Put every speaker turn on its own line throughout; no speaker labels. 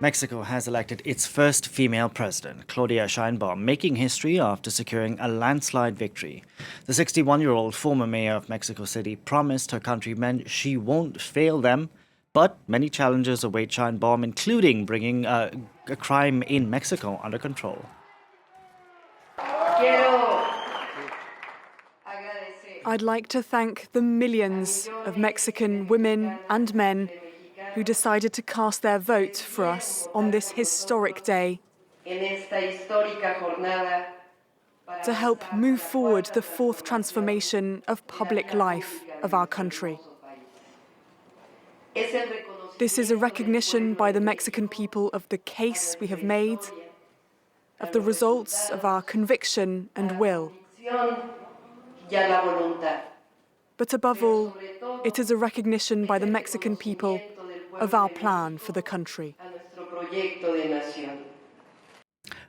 Mexico has elected its first female president, Claudia Sheinbaum, making history after securing a landslide victory. The 61-year-old former mayor of Mexico City promised her countrymen she won't fail them, but many challenges await Sheinbaum, including bringing a crime in Mexico under control.
I'd like to thank the millions of Mexican women and men who decided to cast their vote for us on this historic day to help move forward the fourth transformation of public life of our country. This is a recognition by the Mexican people of the case we have made, of the results of our conviction and will. But above all, it is a recognition by the Mexican people of our plan for the country.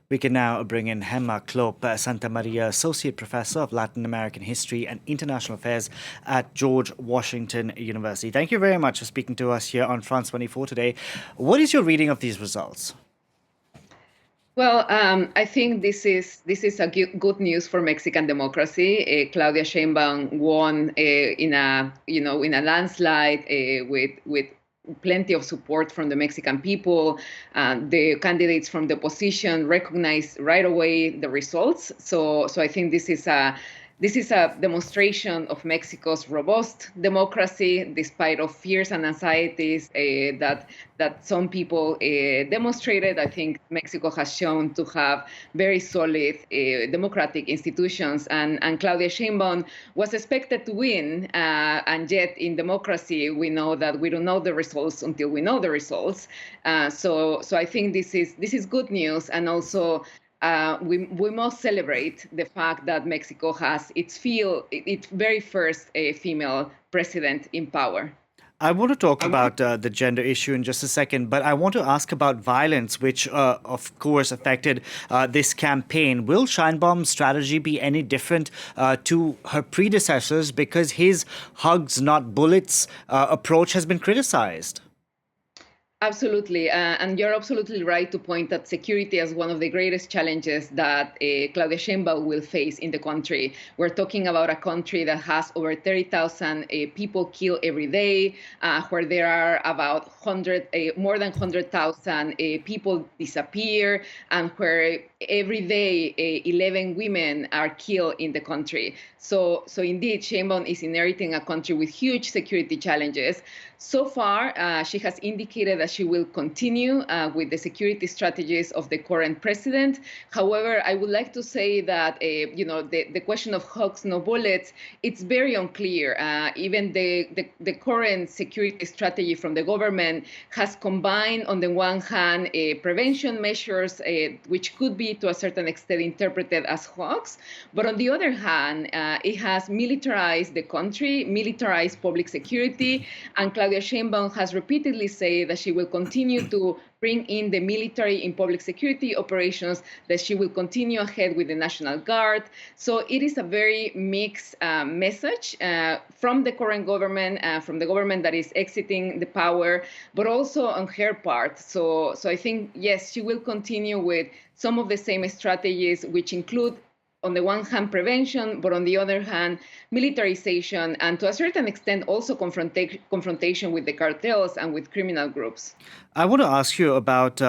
We can now bring in Gema Kloppe-Santamaría, Associate Professor of Latin American History and International Affairs at George Washington University. Thank you very much for speaking to us here on France 24 today. What is your reading of these results?
Well, I think this is a good news for Mexican democracy. Claudia Sheinbaum won in a landslide with plenty of support from the Mexican people. The candidates from the opposition recognized right away the results. So I think this is a demonstration of Mexico's robust democracy, despite of fears and anxieties that some people demonstrated. I think Mexico has shown to have very solid democratic institutions, and Claudia Sheinbaum was expected to win, and yet in democracy we know that we don't know the results until we know the results. So I think this is good news, and also we must celebrate the fact that Mexico has its very first female president in power.
I want to talk about the gender issue in just a second, but I want to ask about violence, which, of course, affected this campaign. Will Sheinbaum's strategy be any different to her predecessors, because his hugs, not bullets approach has been criticized?
Absolutely. And you're absolutely right to point at security as one of the greatest challenges that Claudia Sheinbaum will face in the country. We're talking about a country that has over 30,000 people killed every day, where there are about more than 100,000 people disappear, and where every day 11 women are killed in the country. So indeed, Sheinbaum is inheriting a country with huge security challenges. So far, she has indicated that she will continue with the security strategies of the current president. However, I would like to say that the question of hugs, no bullets, it's very unclear. Even the current security strategy from the government has combined, on the one hand, prevention measures, which could be to a certain extent interpreted as hugs, but on the other hand, it has militarized the country, militarized public security, and Claudia Sheinbaum has repeatedly said that she will continue to bring in the military in public security operations, that she will continue ahead with the National Guard. So it is a very mixed message from the current government, from the government that is exiting the power, but also on her part. So I think, yes, she will continue with some of the same strategies, which include, on the one hand, prevention, but on the other hand, militarization, and to a certain extent also confrontation with the cartels and with criminal groups.
I want to ask you about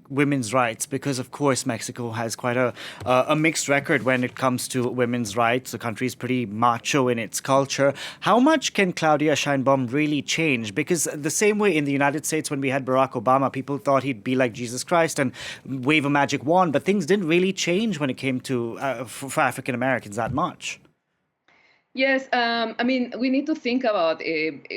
women's rights, because, of course, Mexico has quite a mixed record when it comes to women's rights. The country is pretty macho in its culture. How much can Claudia Sheinbaum really change? Because the same way in the United States, when we had Barack Obama, people thought he'd be like Jesus Christ and wave a magic wand, but things didn't really change when it came to for African Americans that much.
Yes, I mean, we need to think about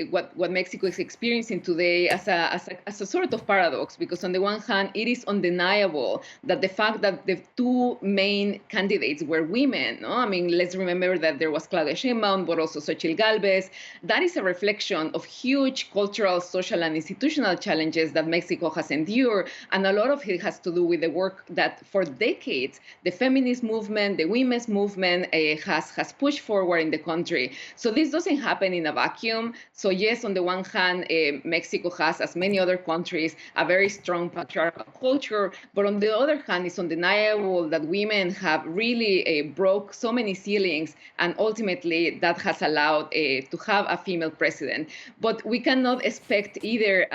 what Mexico is experiencing today as a sort of paradox, because on the one hand, it is undeniable that the fact that the two main candidates were women, no? I mean, let's remember that there was Claudia Sheinbaum, but also Xóchitl Gálvez. That is a reflection of huge cultural, social, and institutional challenges that Mexico has endured, and a lot of it has to do with the work that for decades the feminist movement, the women's movement has pushed forward in the country. So this doesn't happen in a vacuum. So yes, on the one hand, Mexico has, as many other countries, a very strong patriarchal culture, but on the other hand, it's undeniable that women have really broke so many ceilings, and ultimately that has allowed to have a female president. But we cannot expect either,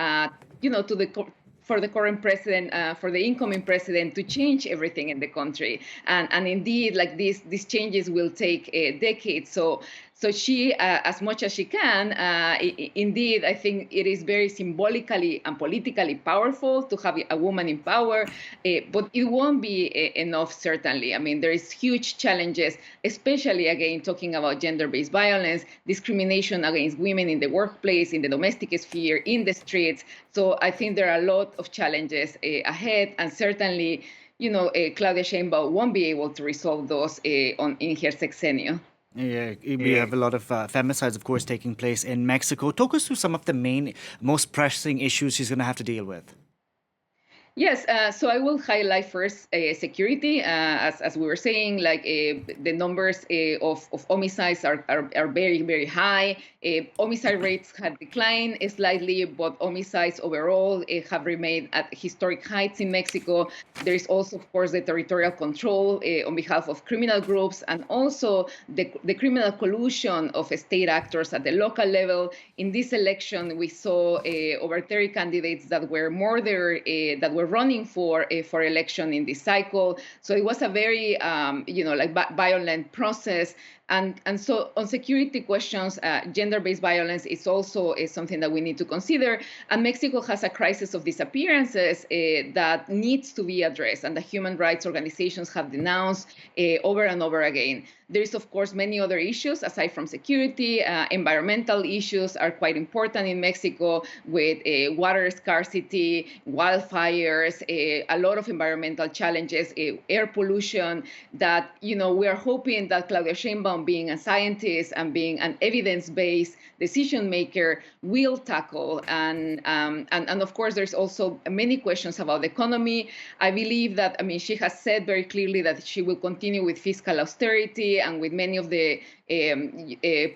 for the current president, for the incoming president, to change everything in the country. And indeed, like these changes will take decades. So she, as much as she can, indeed, I think it is very symbolically and politically powerful to have a woman in power, but it won't be enough, certainly. I mean, there is huge challenges, especially, again, talking about gender-based violence, discrimination against women in the workplace, in the domestic sphere, in the streets. So I think there are a lot of challenges ahead, and certainly, Claudia Sheinbaum won't be able to resolve those in her sexennial.
Yeah, we have a lot of femicides, of course, taking place in Mexico. Talk us through some of the most pressing issues she's going to have to deal with.
Yes, so I will highlight first security. As we were saying, like the numbers of homicides are very, very high. Homicide rates have declined slightly, but homicides overall have remained at historic heights in Mexico. There is also, of course, the territorial control on behalf of criminal groups, and also the criminal collusion of state actors at the local level. In this election, we saw over 30 candidates that were murdered, that were running for election in this cycle. So it was a very violent process. And so on security questions, gender-based violence is also something that we need to consider. And Mexico has a crisis of disappearances that needs to be addressed, and the human rights organizations have denounced over and over again. There is, of course, many other issues aside from security. Environmental issues are quite important in Mexico, with water scarcity, wildfires, a lot of environmental challenges, air pollution that, we are hoping that Claudia Sheinbaum, being a scientist and being an evidence-based decision maker, will tackle. And of course, there's also many questions about the economy. I believe that, she has said very clearly that she will continue with fiscal austerity and with many of the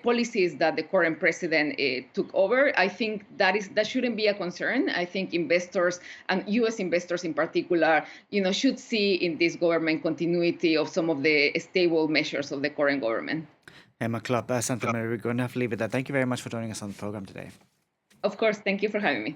policies that the current president took over. I think that shouldn't be a concern. I think investors, and U.S. investors in particular, should see in this government continuity of some of the stable measures of the current government.
Gema Kloppe-Santamaría, we're going to have to leave it there. Thank you very much for joining us on the program today.
Of course, thank you for having me.